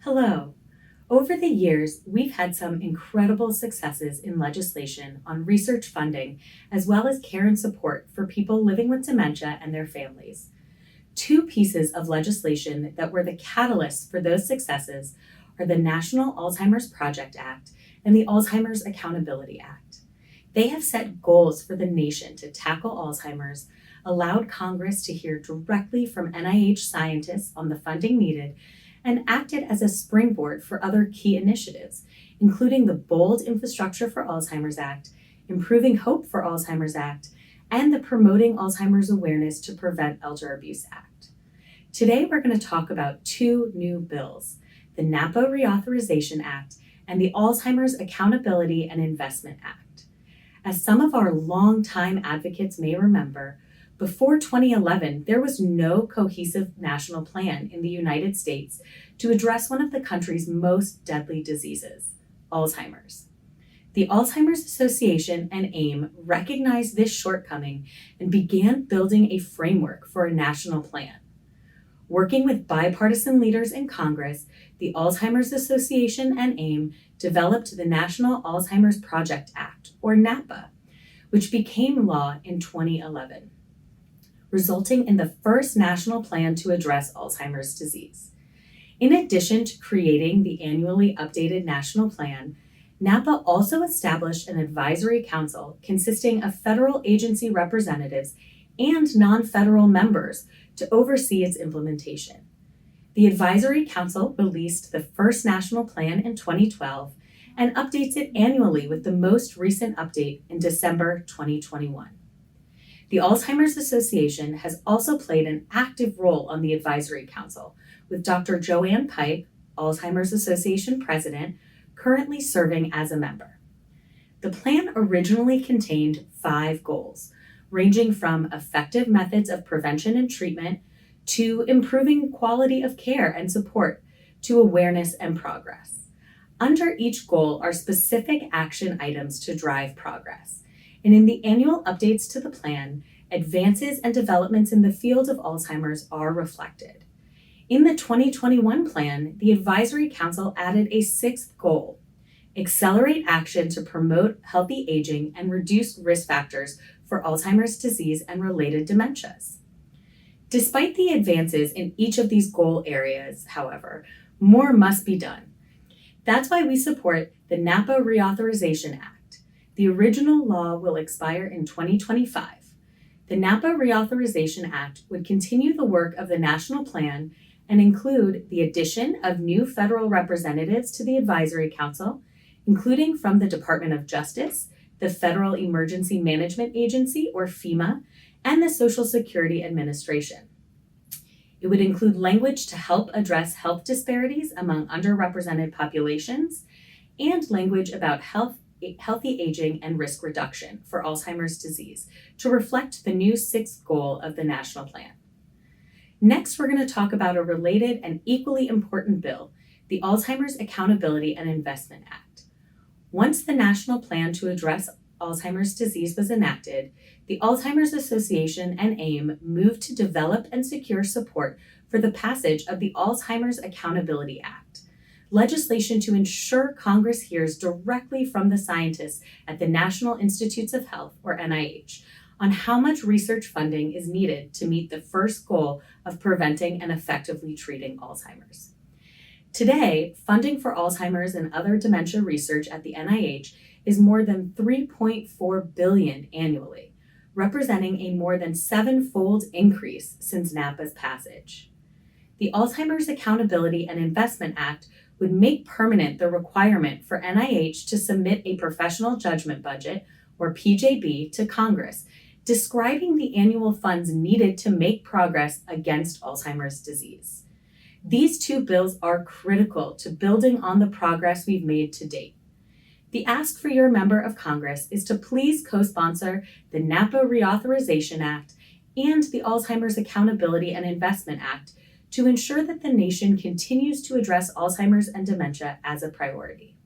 Hello. Over the years, we've had some incredible successes in legislation on research funding, as well as care and support for people living with dementia and their families. Two pieces of legislation that were the catalysts for those successes are the National Alzheimer's Project Act and the Alzheimer's Accountability Act. They have set goals for the nation to tackle Alzheimer's, allowed Congress to hear directly from NIH scientists on the funding needed, and acted as a springboard for other key initiatives, including the Bold Infrastructure for Alzheimer's Act, Improving Hope for Alzheimer's Act, and the Promoting Alzheimer's Awareness to Prevent Elder Abuse Act. Today, we're going to talk about two new bills, the NAPA Reauthorization Act and the Alzheimer's Accountability and Investment Act. As some of our longtime advocates may remember, before 2011, there was no cohesive national plan in the United States to address one of the country's most deadly diseases, Alzheimer's. The Alzheimer's Association and AIM recognized this shortcoming and began building a framework for a national plan. Working with bipartisan leaders in Congress, the Alzheimer's Association and AIM developed the National Alzheimer's Project Act, or NAPA, which became law in 2011. Resulting in the first national plan to address Alzheimer's disease. In addition to creating the annually updated national plan, NAPA also established an advisory council consisting of federal agency representatives and non-federal members to oversee its implementation. The advisory council released the first national plan in 2012 and updates it annually with the most recent update in December 2021. The Alzheimer's Association has also played an active role on the Advisory Council, with Dr. Joanne Pipe, Alzheimer's Association President, currently serving as a member. The plan originally contained 5 goals, ranging from effective methods of prevention and treatment to improving quality of care and support to awareness and progress. Under each goal are specific action items to drive progress. And in the annual updates to the plan, advances and developments in the field of Alzheimer's are reflected. In the 2021 plan, the Advisory Council added a 6th goal: accelerate action to promote healthy aging and reduce risk factors for Alzheimer's disease and related dementias. Despite the advances in each of these goal areas, however, more must be done. That's why we support the NAPA Reauthorization Act. The original law will expire in 2025. The NAPA Reauthorization Act would continue the work of the national plan and include the addition of new federal representatives to the Advisory Council, including from the Department of Justice, the Federal Emergency Management Agency, or FEMA, and the Social Security Administration. It would include language to help address health disparities among underrepresented populations and language about healthy aging and risk reduction for Alzheimer's disease to reflect the new 6th goal of the national plan. Next, we're going to talk about a related and equally important bill, the Alzheimer's Accountability and Investment Act. Once the national plan to address Alzheimer's disease was enacted, the Alzheimer's Association and AIM moved to develop and secure support for the passage of the Alzheimer's Accountability Act, legislation to ensure Congress hears directly from the scientists at the National Institutes of Health, or NIH, on how much research funding is needed to meet the first goal of preventing and effectively treating Alzheimer's. Today, funding for Alzheimer's and other dementia research at the NIH is more than $3.4 billion annually, representing a more than 7-fold increase since NAPA's passage. The Alzheimer's Accountability and Investment Act would make permanent the requirement for NIH to submit a professional judgment budget, or PJB, to Congress, describing the annual funds needed to make progress against Alzheimer's disease. These two bills are critical to building on the progress we've made to date. The ask for your member of Congress is to please co-sponsor the NAPA Reauthorization Act and the Alzheimer's Accountability and Investment Act to ensure that the nation continues to address Alzheimer's and dementia as a priority.